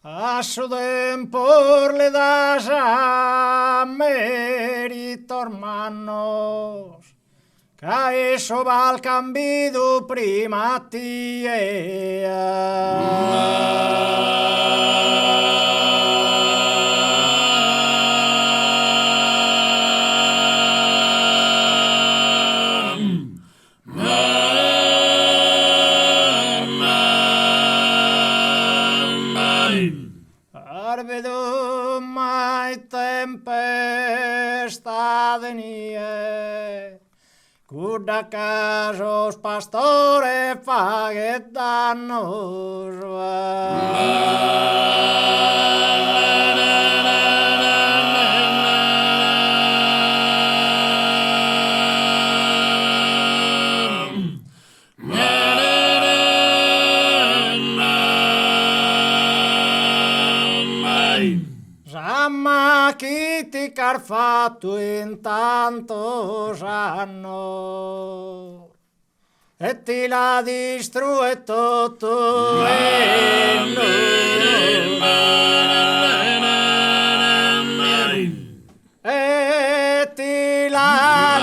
A su tempor le das a mérito, hermanos, que eso va al cambio primatía. Arvedum mai tempesta denie, cuda casos pastore faguetanos Ramachiti carfatto in tantos anni e ti la distrue tutto e ti la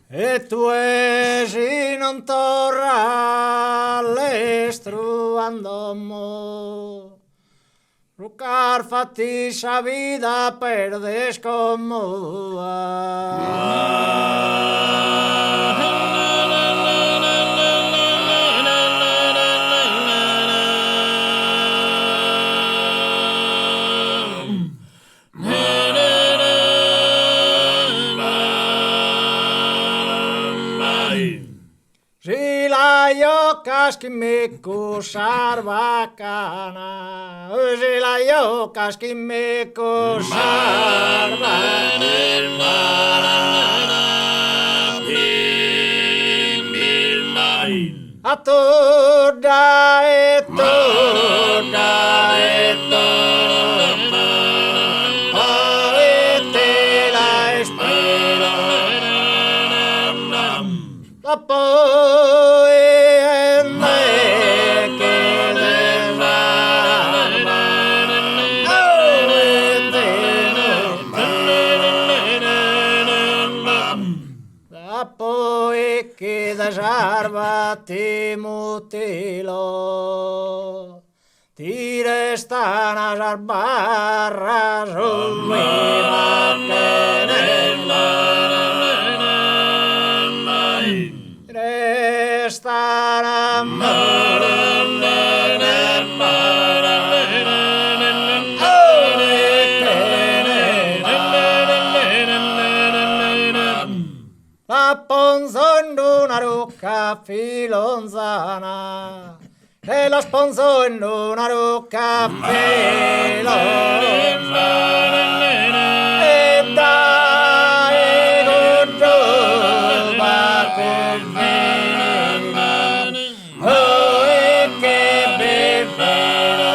e tu esi non torra all'estruandomo Rucar fatti sa vida perdes como Silayo kaskimiku sarvakana, silayo kaskimiku sarvakana. Atoda poi che da sarva ti mutilo ti restano a sarbarra sull'ima che restano a la ponzo in una rucca filonzana e la sponzo in una rucca filonzana e dai gudduba confini oh e che bevera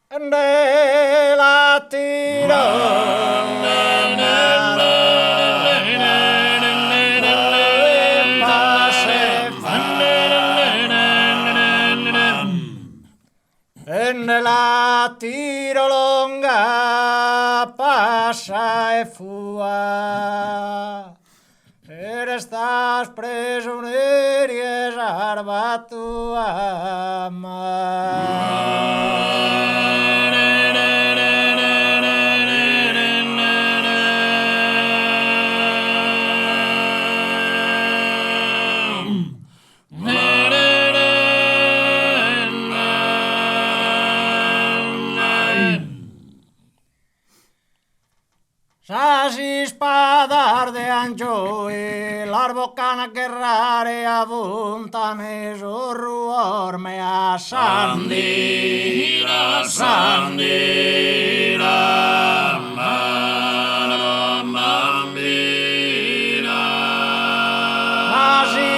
e la tiro la tiro longa passa e fua e restas presoneries arba tua Sasi spadar de ancho e l'arbocana guerrare avuntane sorruor me a sandira Sasi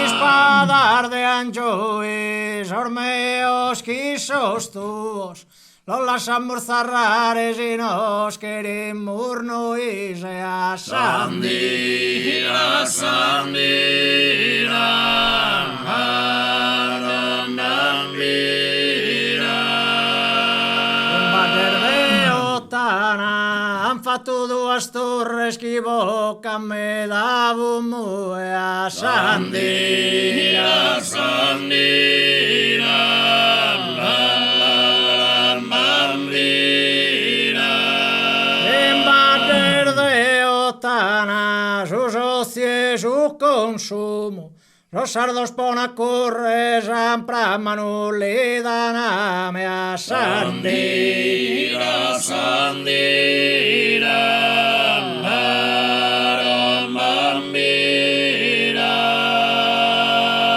spadar de ancho e sormeos quisos tuos lo lasciamo zarrare se nos queremos no irse a Sandira, han fatto due torri schivo che me davo muove a Sandira, in batter de ottana su sozie su consumo lo sardos pone a correre sempre a manulli da name a Sandira,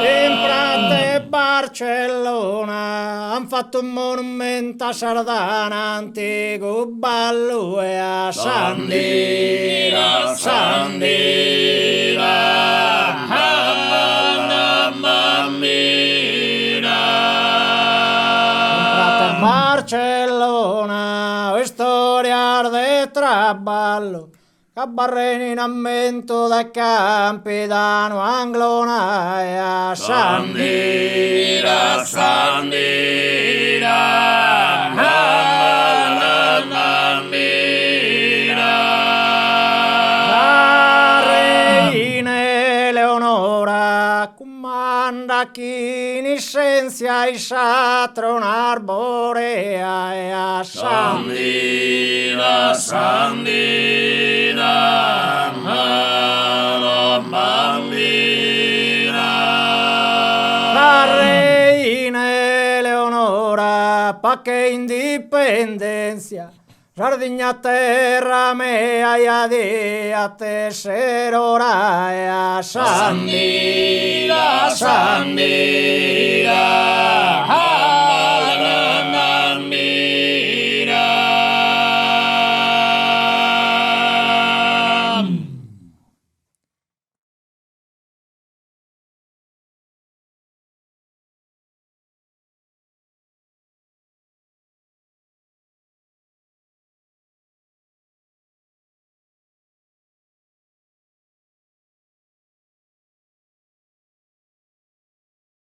in Prate Barcellona han fatto un monumento a Sardana antico ballo e a Sandira, Barcellona, storia de traballo, che barreni in ammento da campi da Anglona e a Sandira, la reina Eleonora comanda chi in scienza e satron arborea e a Sandira, la reina Eleonora pa che indipendenza Sardigna terra mea e a di a tesserora e a Sandira,